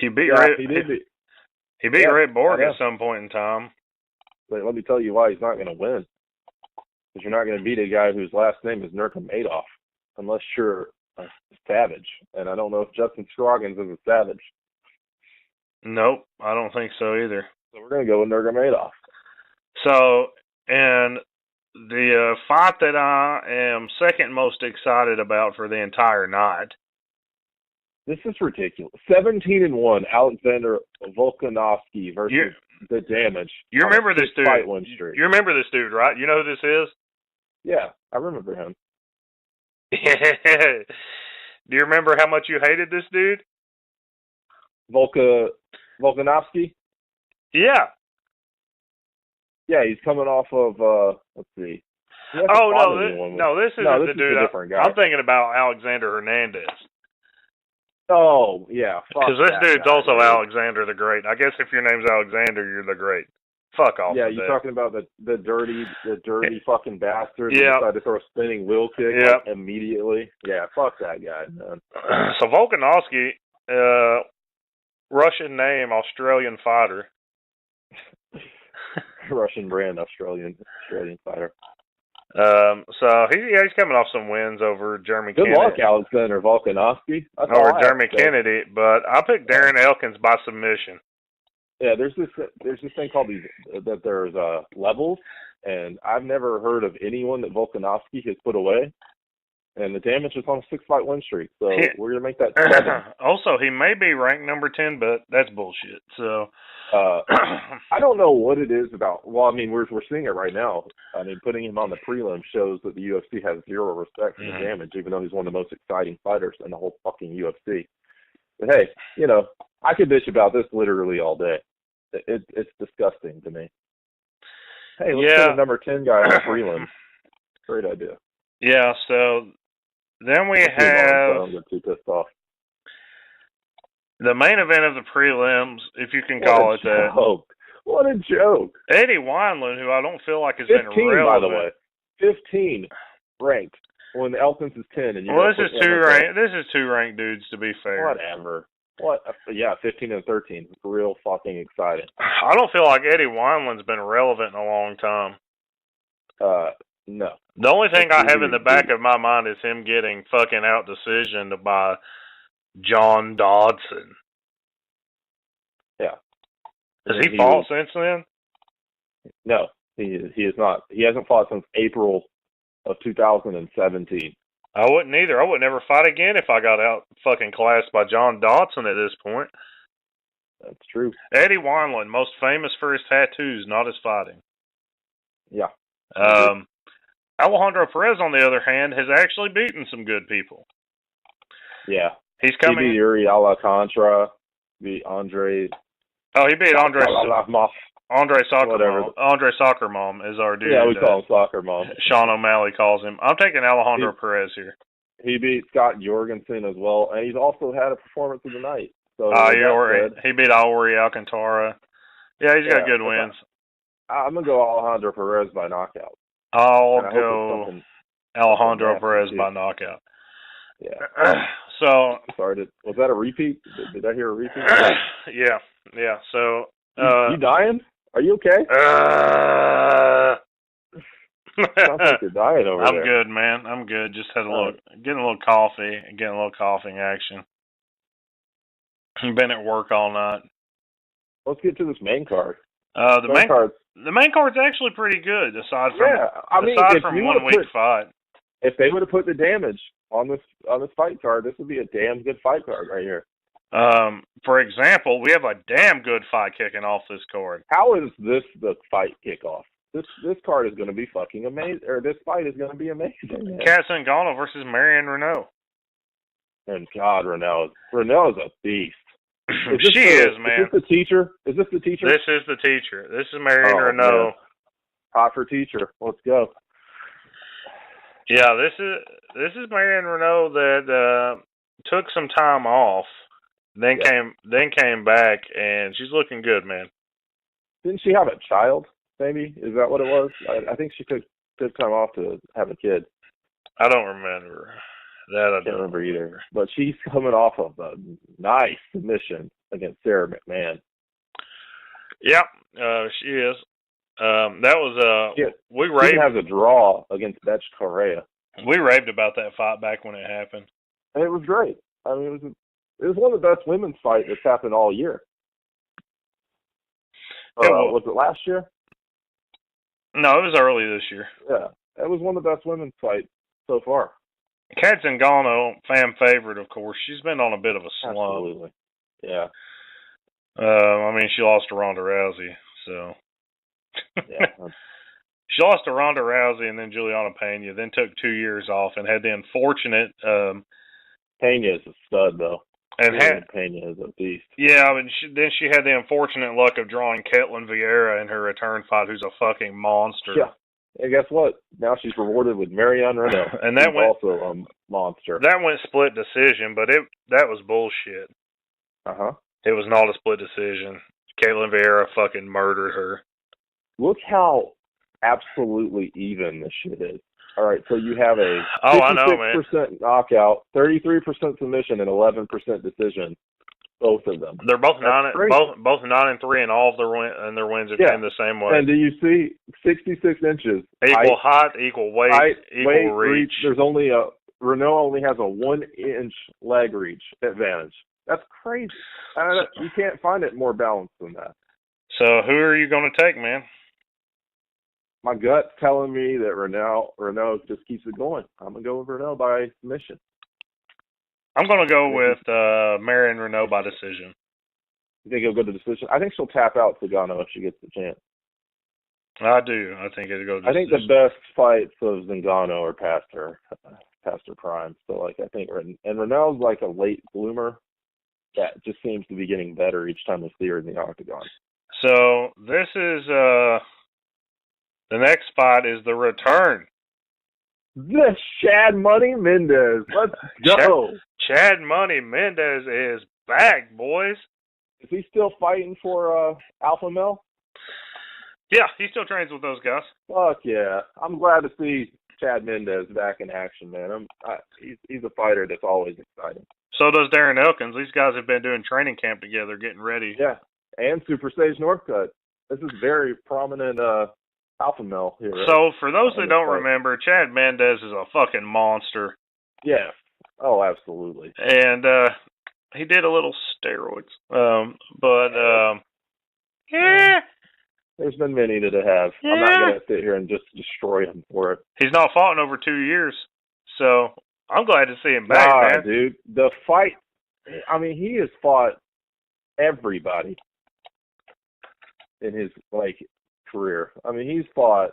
He beat He beat Ray Borg at some point in time. But let me tell you why he's not going to win. Because you're not going to beat a guy whose last name is Nurmagomedov unless you're a savage. And I don't know if Justin Scoggins is a savage. Nope, I don't think so either. So we're going to go with Nurmagomedov. So, and the fight that I am second most excited about for the entire night. This is ridiculous. 17-1, Alexander Volkanovski versus The Damage. You remember this dude? You remember this dude, right? You know who this is? Yeah, I remember him. Do you remember how much you hated this dude? Volkanovski? Yeah. Yeah, he's coming off of, let's see. This isn't the dude. Different guy. I'm thinking about Alexander Hernandez. Oh, yeah. Because this dude's also Alexander the Great. I guess if your name's Alexander, you're the Great. Fuck off. Yeah, you're talking about the dirty fucking bastard who decided to throw a spinning wheel kick immediately. Yeah, fuck that guy, man. So Volkanovski, Russian name, Australian fighter. Russian brand, Australian fighter. So he's coming off some wins over Jeremy Kennedy. Good luck, Alexander Volkanovski. Or Jeremy Kennedy, but I picked Darren Elkins by submission. Yeah, there's this thing called there's levels, and I've never heard of anyone that Volkanovski has put away. And The Damage is on a 6-fight win streak, so we're gonna make that 7. Also, he may be ranked number 10, but that's bullshit. So I don't know what it is about. Well, I mean, we're seeing it right now. I mean, putting him on the prelim shows that the UFC has zero respect for The Damage, even though he's one of the most exciting fighters in the whole fucking UFC. But hey, I could bitch about this literally all day. It's disgusting to me. Hey, let's put a number 10 guy on the prelim. Great idea. Yeah, so then we have don't get too pissed off. The main event of the prelims, if you can call it that. What a joke. Eddie Wineland, who I don't feel like has been relevant. By the way. 15 ranked when Elkins is 10. And this is two ranked dudes, to be fair. Whatever. What? Yeah, 15 and 13. It's real fucking exciting. I don't feel like Eddie Wineland's been relevant in a long time. No. The only thing I have in the back of my mind is him getting fucking out decisioned by John Dodson. Yeah. Has he fought since then? No, he is not. He hasn't fought since April of 2017. I wouldn't either. I would never fight again if I got out fucking classed by John Dodson at this point. That's true. Eddie Wineland, most famous for his tattoos, not his fighting. Yeah. Alejandro Perez, on the other hand, has actually beaten some good people. Yeah. He's coming. He beat Yuri Alcantara, beat Andre. Oh, he beat Andre Soccer Whatever. Mom. Andre Soccer Mom is our dude. Yeah, we call him Soccer Mom. Sean O'Malley calls him. I'm taking Alejandro Perez here. He beat Scott Jorgensen as well, and he's also had a performance of the night. So he beat Aori Alcantara. Yeah, he's got good wins. I'm going to go Alejandro Perez by knockout. I'll go Alejandro Perez by knockout. Yeah. So. Sorry, was that a repeat? Did I hear a repeat? Yeah. So. You dying? Are you okay? Sounds like you're dying over there. I'm good, man. I'm good. Just had getting a little coffee and getting a little coughing action. Been at work all night. Let's get to this main card. The main card's actually pretty good, aside from 1 week fight. If they would have put the damage on this fight card, this would be a damn good fight card right here. For example, we have a damn good fight kicking off this card. How is this the fight kickoff? This card is going to be fucking amazing, or this fight is going to be amazing. Kat Zingano versus Marion Renaud. And God, Renaud is a beast. She is, man. Is this the teacher? This is the teacher. This is Marion Renaud. Man. Hot for teacher. Let's go. Yeah, this is Marion Renaud that took some time off, then came back, and she's looking good, man. Didn't she have a child? Maybe is that what it was? I think she took time off to have a kid. I don't remember that. I can't remember either. But she's coming off of a nice submission against Sarah McMahon. Yep, she is. That was we raved. She has a draw against Betch Correa. We raved about that fight back when it happened, and it was great. I mean, it was one of the best women's fights that's happened all year. Was it last year? No, it was early this year. Yeah, it was one of the best women's fights so far. Kat Zingano, fan favorite, of course. She's been on a bit of a slump. Absolutely. Yeah. I mean, she lost to Ronda Rousey, so. Yeah. She lost to Ronda Rousey and then Juliana Pena, then took 2 years off and had the unfortunate. Pena is a stud, though. And Pena is a beast. Yeah, and then she had the unfortunate luck of drawing Ketlin Vieira in her return fight, who's a fucking monster. Yeah. And guess what? Now she's rewarded with Marion Renaud. And that went also a monster. That went split decision, but that was bullshit. It was not a split decision. Ketlin Vieira fucking murdered her. Look how absolutely even this shit is. All right, so you have a 56% knockout, 33% submission, and 11% decision. Both of them. They're both 9-3, and all of their wins are in the same way. And do you see 66 inches? Equal height, equal weight, equal reach. There's only Renaud only has a 1-inch leg reach advantage. That's crazy. You can't find it more balanced than that. So who are you going to take, man? My gut's telling me that Renaud just keeps it going. I'm going to go with Renaud by submission. I'm going to go with Marion Renaud by decision. You think he'll go to decision? I think she'll tap out Zingano if she gets the chance. I do. I think it'll go to decision. I think the best fights of Zingano are past her prime. So, I think Renaud's like a late bloomer that just seems to be getting better each time we see her in the octagon. So, this is... the next spot is the return. This Chad Money Mendez. Let's go. Chad Money Mendez is back, boys. Is he still fighting for Alpha Male? Yeah, he still trains with those guys. Fuck yeah. I'm glad to see Chad Mendez back in action, man. He's a fighter that's always exciting. So does Darren Elkins. These guys have been doing training camp together, getting ready. Yeah, and Super Sage Northcutt. This is very prominent Alpha Male here. Right? So for those that don't remember, Chad Mendez is a fucking monster. Yeah. Oh, absolutely. And he did a little steroids. There's been many that have. Yeah. I'm not going to sit here and just destroy him for it. He's not fought in over 2 years. So I'm glad to see him back, man. Dude, the fight. I mean, he has fought everybody in his career. I mean, he's got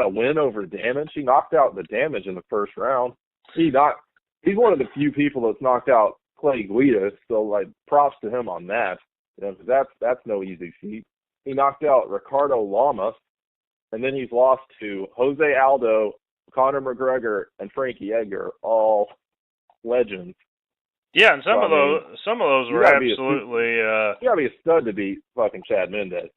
a win over Damage. He knocked out the Damage in the first round. He's one of the few people that's knocked out Clay Guida, so props to him on that. You know, 'cause that's no easy feat. He knocked out Ricardo Lamas, and then he's lost to Jose Aldo, Conor McGregor, and Frankie Edgar, all legends. Yeah, and some of those were absolutely. You gotta be a stud to beat fucking Chad Mendez.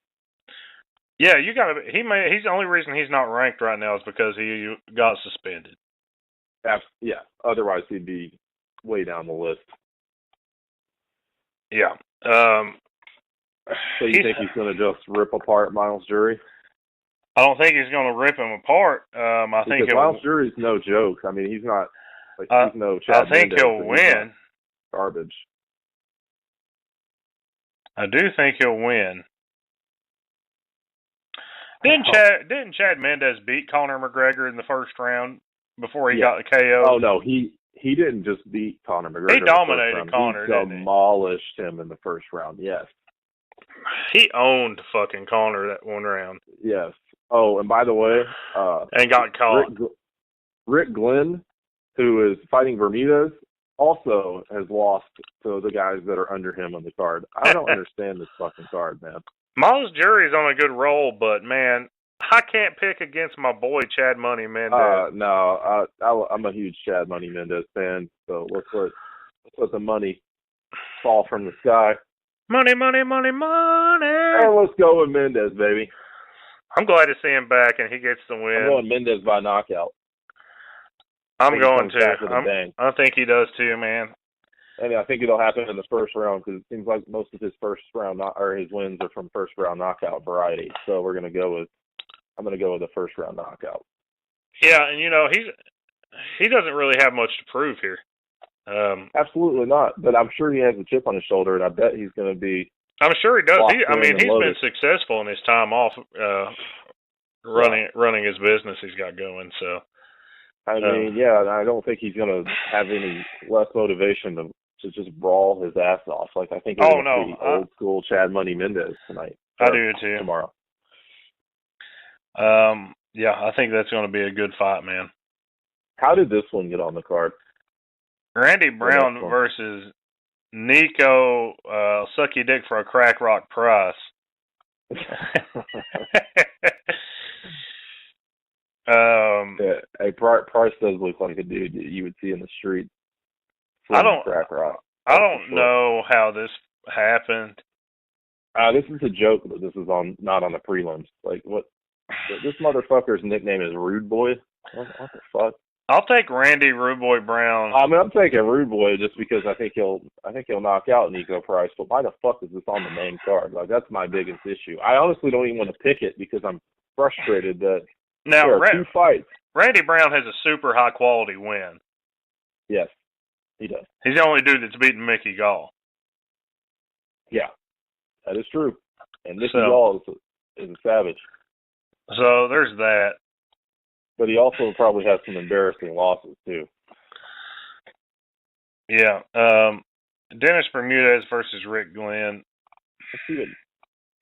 Yeah, you gotta. He's the only reason he's not ranked right now is because he got suspended. Yeah. Otherwise, he'd be way down the list. Yeah. So you think he's going to just rip apart Miles Jury? I don't think he's going to rip him apart. I think Miles Jury's no joke. I mean, he's not. He's no Chad I think Mendez, he'll win. Garbage. I do think he'll win. Didn't Chad Mendez beat Conor McGregor in the first round before he got the KO? Oh no, he didn't just beat Conor McGregor. He dominated Conor. He demolished him in the first round. Yes. He owned fucking Conor that one round. Yes. Oh, and by the way, and got caught. Rick Glenn, who is fighting Bermudez, also has lost to the guys that are under him on the card. I don't understand this fucking card, man. Miles Jury's on a good roll, but man, I can't pick against my boy Chad Money Mendez. No, I'm a huge Chad Money Mendez fan, so let's let the money fall from the sky. Money, money, money, money. And let's go with Mendez, baby. I'm glad to see him back, and he gets the win. I'm going Mendez by knockout. I'm going to. I think he does too, man. I mean, I think it'll happen in the first round because it seems like most of his his wins are from first round knockout variety. So I'm going to go with the first round knockout. Yeah, and he doesn't really have much to prove here. Absolutely not. But I'm sure he has a chip on his shoulder, and I bet he's going to be. I'm sure he does. He's loaded. been successful in his time off running his business he's got going. So. I mean, I don't think he's going to have any less motivation to just brawl his ass off. I think he's going to be old school Chad Money Mendez tonight. I do too. Tomorrow. Yeah, I think that's going to be a good fight, man. How did this one get on the card? Randy Brown versus Nico Sucky Dick for a Crack Rock price. Price does look like a dude that you would see in the street. Crack Rock. I don't know how this happened. This is a joke, but this is not on the prelims. What? This motherfucker's nickname is Rude Boy. What the fuck? I'll take Randy Rude Boy Brown. I mean, I'm taking Rude Boy just because I think he'll knock out Nico Price. But why the fuck is this on the main card? That's my biggest issue. I honestly don't even want to pick it because I'm frustrated that there are two fights. Randy Brown has a super high quality win. Yes, he does. He's the only dude that's beaten Mickey Gall. Yeah, that is true. And Mickey Gall is a savage. So there's that. But he also probably has some embarrassing losses too. Yeah. Dennis Bermudez versus Rick Glenn. Let's see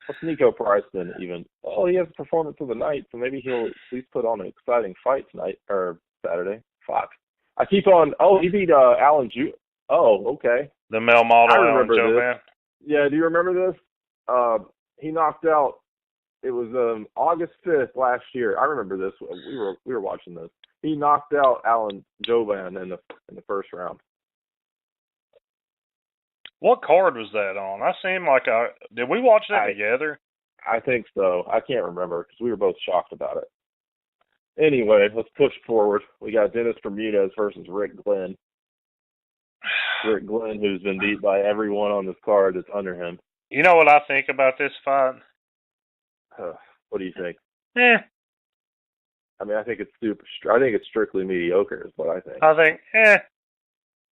what's Nico Price then even? Oh, he has a performance of the night, so maybe he'll at least put on an exciting fight tonight or Saturday. Fuck. I keep on. Oh, he beat Alan Ju. Oh, okay. The male model. I remember Alan this. Man. Yeah, do you remember this? He knocked out. It was August 5th last year. I remember this. We were watching this. He knocked out Alan Joban in the first round. What card was that on? I seem like did we watch that together? I think so. I can't remember because we were both shocked about it. Anyway, let's push forward. We got Dennis Bermudez versus Rick Glenn. Rick Glenn, who's been beat by everyone on this card that's under him. You know what I think about this fight? What do you think? I mean, I think it's I think it's strictly mediocre is what I think. I think,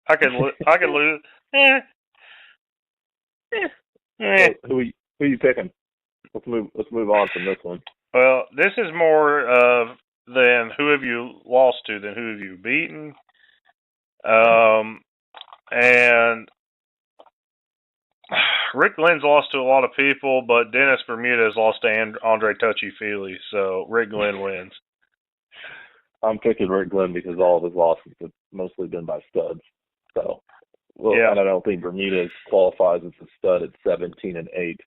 I could lose. Who are you picking? Let's move on from this one. Well, this is more of than who have you lost to than who have you beaten. And Rick Glenn's lost to a lot of people, but Dennis Bermuda has lost to Andre Touchy-Feely, so Rick Glenn wins. I'm picking Rick Glenn because all of his losses have mostly been by studs. So, yeah. And I don't think Bermuda qualifies as a stud at 17-8.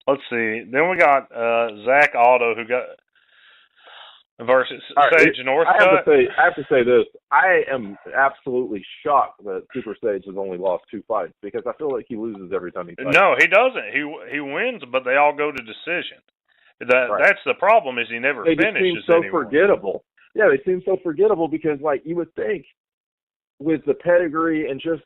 Let's see. Then we got Zach Otto, who got versus Sage Northcutt. I have to say this. I am absolutely shocked that Super Sage has only lost 2 fights because I feel like he loses every time he fights. No, he doesn't. He wins, but they all go to decision. That's the problem, is he never finishes anymore. They just seem so forgettable. Yeah, they seem so forgettable because, like, you would think with the pedigree and just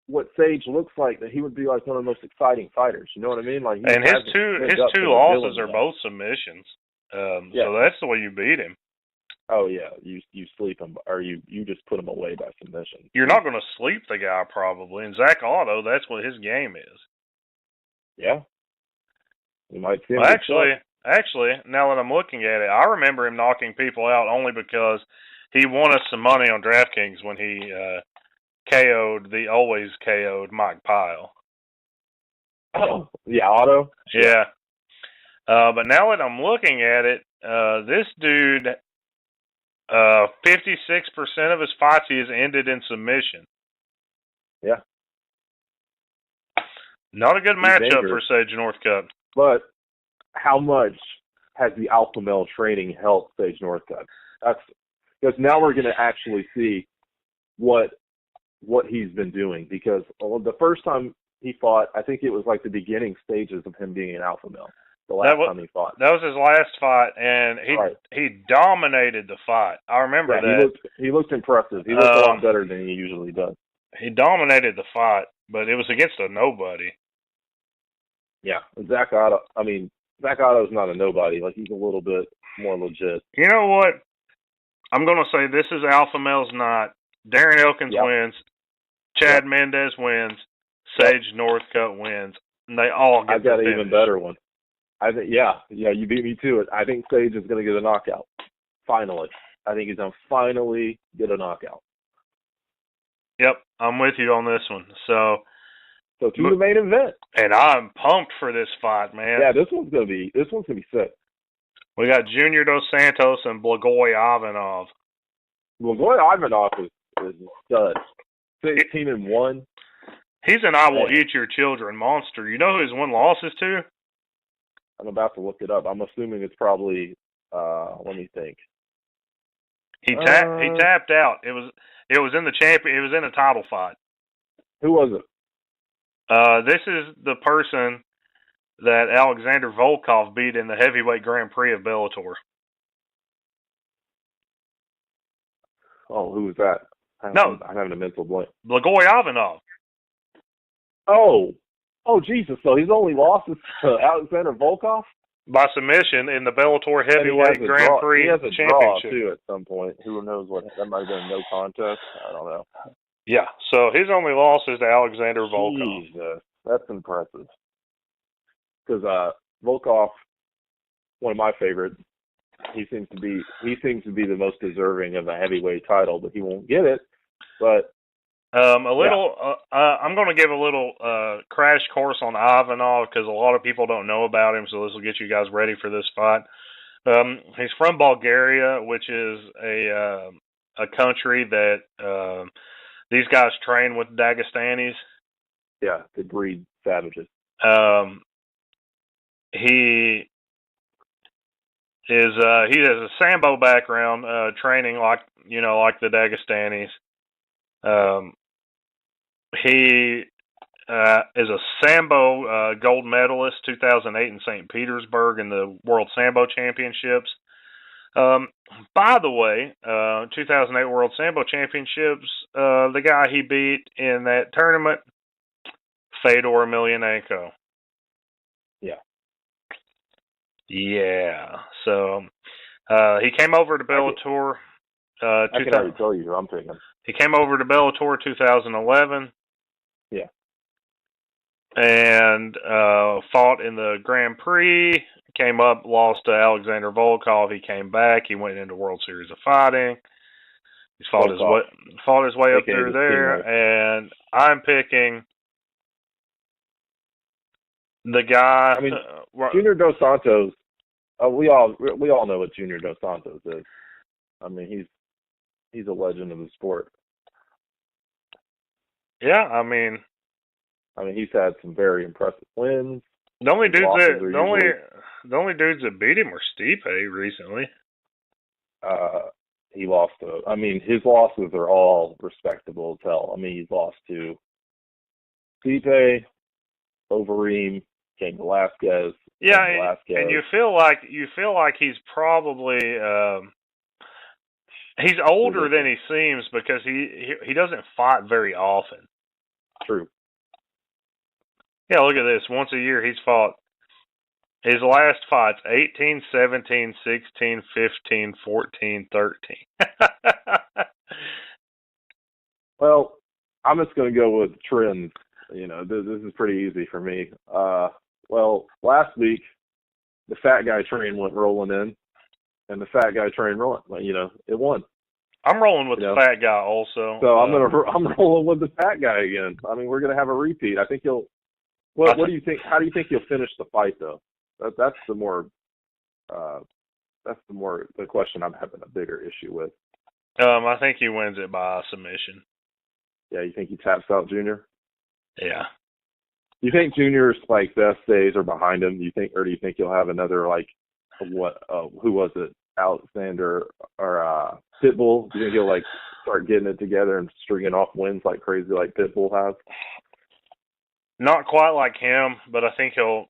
what Sage looks like that he would be like one of the most exciting fighters. You know what I mean? Like, and his two losses are both submissions. So that's the way you beat him. Oh yeah, you sleep him, or you just put him away by submission. You're not going to sleep the guy probably. And Zach Otto, that's what his game is. Yeah. You might see him. Well, actually, now that I'm looking at it, I remember him knocking people out only because he won us some money on DraftKings when he always KO'd Mike Pyle. Oh, yeah, Otto? Yeah. But now that I'm looking at it, this dude, 56% of his fights he has ended in submission. Yeah. Not a good matchup for Sage Northcutt. But how much has the alpha male training helped Sage Northcutt? That's because now we're going to actually see what he's been doing. Because the first time he fought, I think it was like the beginning stages of him being an alpha male. The last time he fought. That was his last fight, and he dominated the fight. I remember that. He looked impressive. He looked a lot better than he usually does. He dominated the fight, but it was against a nobody. Yeah, Zach Otto's not a nobody. Like, he's a little bit more legit. You know what? I'm going to say this is Alpha Male's night. Darren Elkins wins. Chad Mendez wins. Sage Northcutt wins. And they all get I've got an even better one. I think, you beat me to it. I think Sage is going to get a knockout. Finally. I think he's going to finally get a knockout. Yep, I'm with you on this one. So to the main event. And I'm pumped for this fight, man. Yeah, this one's gonna be sick. We got Junior Dos Santos and Blagoy Ivanov. Blagoy Ivanov is a stud. 16-1. He's an I will eat your children monster. You know who his one loss is to? I'm about to look it up. I'm assuming it's probably let me think. He tapped out. It was in the it was in a title fight. Who was it? This is the person that Alexander Volkov beat in the heavyweight Grand Prix of Bellator. Oh, who was that? I'm having a mental blank. Blagoy Ivanov. Oh, Jesus! So his only loss is to Alexander Volkov? By submission in the Bellator heavyweight Grand Prix championship. He has a draw, too, at some point. Who knows what? That might have been no contest. I don't know. Yeah, so his only loss is to Alexander Volkov. Jesus, that's impressive. Because Volkov, one of my favorites, he seems to be the most deserving of a heavyweight title, but he won't get it. But I'm going to give a little crash course on Ivanov because a lot of people don't know about him, so this will get you guys ready for this fight. He's from Bulgaria, which is a country that these guys train with Dagestanis. Yeah, they breed savages. He has a Sambo background, training like the Dagestanis. He is a Sambo gold medalist 2008 in St. Petersburg in the World Sambo Championships. By the way, 2008 World Sambo Championships, the guy he beat in that tournament, Fedor Emelianenko. Yeah. So he came over to Bellator. I can already tell you who I'm picking. He came over to Bellator 2011. Yeah. And fought in the Grand Prix. Came up, lost to Alexander Volkov. He came back. He went into World Series of Fighting. He's fought his way up through there, and I'm picking the guy. I mean, Junior Dos Santos. We all know what Junior Dos Santos is. I mean, he's a legend of the sport. Yeah, I mean, he's had some very impressive wins. The only dudes that beat him were Stipe recently. He lost to. I mean, his losses are all respectable as hell. I mean, he's lost to Stipe, Overeem, Cain Velasquez. Yeah, and you feel like he's probably he's older than he seems because he doesn't fight very often. True. Yeah, look at this. Once a year he's fought. His last fights 18, 17, 16, 15, 14, 13. Well, I'm just going to go with trends. You know, this is pretty easy for me. Well, last week, the fat guy train went rolling in, and the fat guy train it won. I'm rolling with the fat guy also. So I'm rolling with the fat guy again. I mean, we're going to have a repeat. I think he'll. What do you think? How do you think he'll finish the fight, though? That's the question I'm having a bigger issue with. I think he wins it by submission. Yeah, you think he taps out Junior? Yeah. You think Junior's best days are behind him? Do you think he'll have another who was it? Alexander or Pitbull? Do you think he'll start getting it together and stringing off wins like crazy like Pitbull has? Not quite like him, but I think he'll.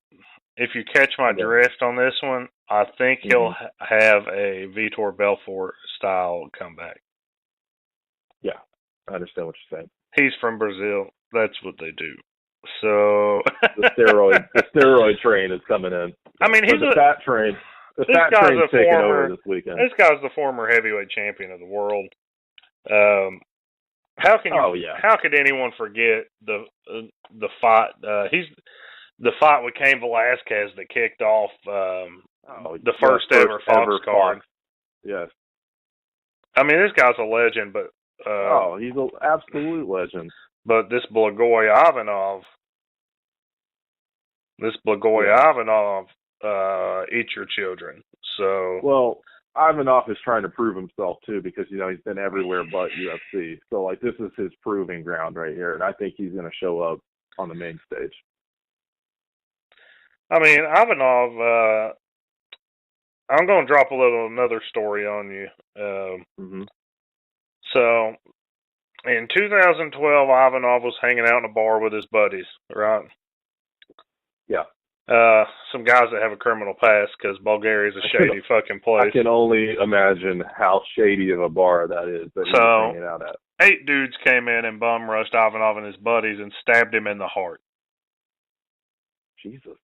If you catch my drift on this one, I think he'll have a Vitor Belfort style comeback. Yeah, I understand what you're saying. He's from Brazil. That's what they do. So the steroid train is coming in. I mean, he's the fat train. The fat train's taking over this weekend. This guy's the former heavyweight champion of the world. How could anyone forget the fight? He's the fight with Cain Velasquez that kicked off the first ever Fox card. Yes. I mean, this guy's a legend, but he's an absolute legend. But this Blagoy Ivanov, eats your children. So well, Ivanov is trying to prove himself too because he's been everywhere but UFC. So this is his proving ground right here, and I think he's going to show up on the main stage. I mean, Ivanov. I'm going to drop another story on you. So, in 2012, Ivanov was hanging out in a bar with his buddies, right? Yeah. Some guys that have a criminal past because Bulgaria's a shady fucking place. I can only imagine how shady of a bar that is that he was hanging out at. 8 dudes came in and bum rushed Ivanov and his buddies and stabbed him in the heart. Jesus.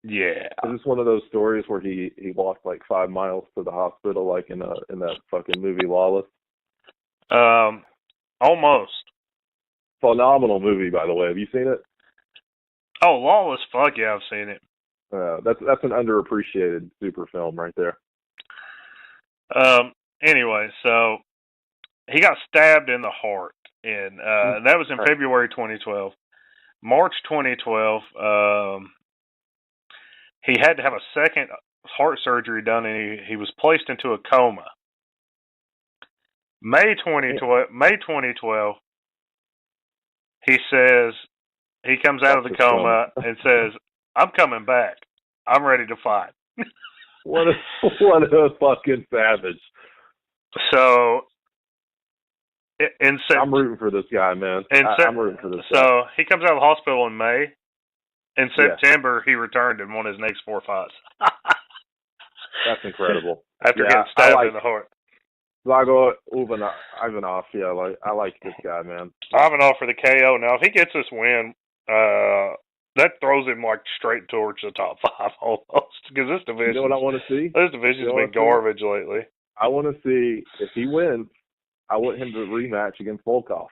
Yeah. Is this one of those stories where he walked 5 miles to the hospital like in that fucking movie Lawless? Almost. Phenomenal movie, by the way. Have you seen it? Oh, Lawless, fuck yeah, I've seen it. That's an underappreciated super film right there. Anyway, so he got stabbed in the heart, and that was in February 2012. March 2012, he had to have a second heart surgery done, and he was placed into a coma. May 2012, he says, he comes out of the coma and says, "I'm coming back. I'm ready to fight." What a fucking savage. So, I'm rooting for this guy, man. I'm rooting for this guy. So, he comes out of the hospital in May. In September, he returned and won his next 4 fights. That's incredible. After getting stabbed in the heart. Blagoy Ivanov, I like this guy, man. Ivanov for the KO. Now, if he gets this win, that throws him straight towards the top 5 almost. Because this division. You know what I want to see? This division's been garbage lately. I want to see, if he wins, I want him to rematch against Volkov.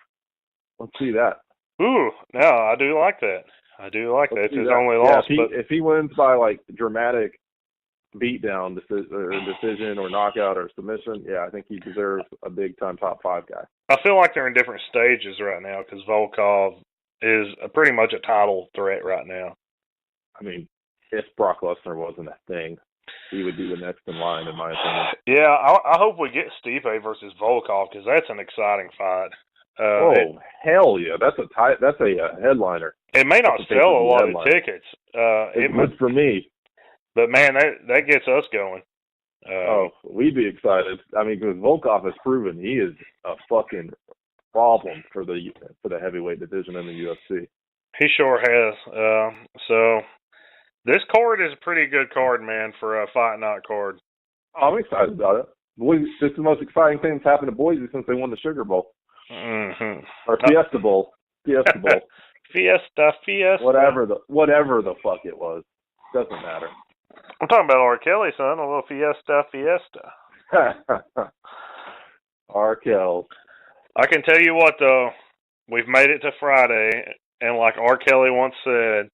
Let's see that. Ooh, no, I do like that. It's his only loss. If he wins by dramatic beatdown decision or knockout or submission, yeah, I think he deserves a big-time top 5 guy. I feel like they're in different stages right now because Volkov is pretty much a title threat right now. I mean, if Brock Lesnar wasn't a thing, he would be the next in line, in my opinion. Yeah, I hope we get Stipe versus Volkov because that's an exciting fight. Hell yeah! That's a headliner. It may not sell a lot of tickets. It's good for me. But man, that gets us going. We'd be excited. I mean, because Volkov has proven he is a fucking problem for the heavyweight division in the UFC. He sure has. So this card is a pretty good card, man, for a fight night card. I'm excited about it. Boise, this is the most exciting thing that's happened to Boise since they won the Sugar Bowl. Mm-hmm. Or Fiesta Bowl. Fiesta Bowl. Fiesta. Whatever the fuck it was. Doesn't matter. I'm talking about R. Kelly, son. A little Fiesta. R. Kelly. I can tell you what, though. We've made it to Friday, and like R. Kelly once said,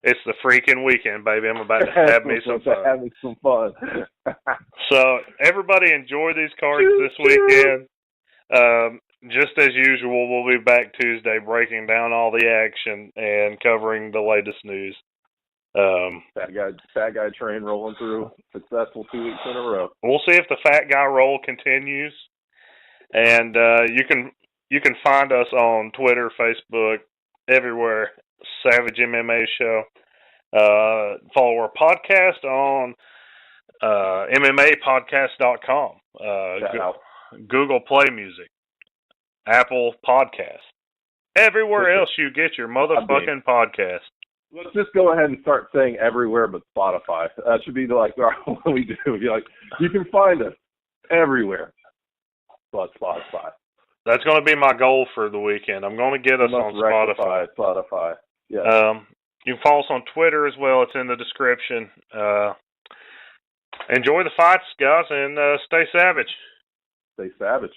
it's the freaking weekend, baby. I'm about to have me some fun. So, everybody enjoy these cards this weekend. Just as usual, we'll be back Tuesday breaking down all the action and covering the latest news. Fat guy train rolling through. Successful 2 weeks in a row. We'll see if the fat guy roll continues. And you can find us on Twitter, Facebook, everywhere. Savage MMA Show. Follow our podcast on MMApodcast.com. Google Play Music. Apple Podcast. Everywhere else you get your motherfucking podcast. Let's just go ahead and start saying everywhere but Spotify. That should be like what we do. Be like, you can find us everywhere but Spotify. That's going to be my goal for the weekend. I'm going to get us on Spotify. Spotify. Yeah. You can follow us on Twitter as well. It's in the description. Enjoy the fights, guys, and stay savage. Stay savage.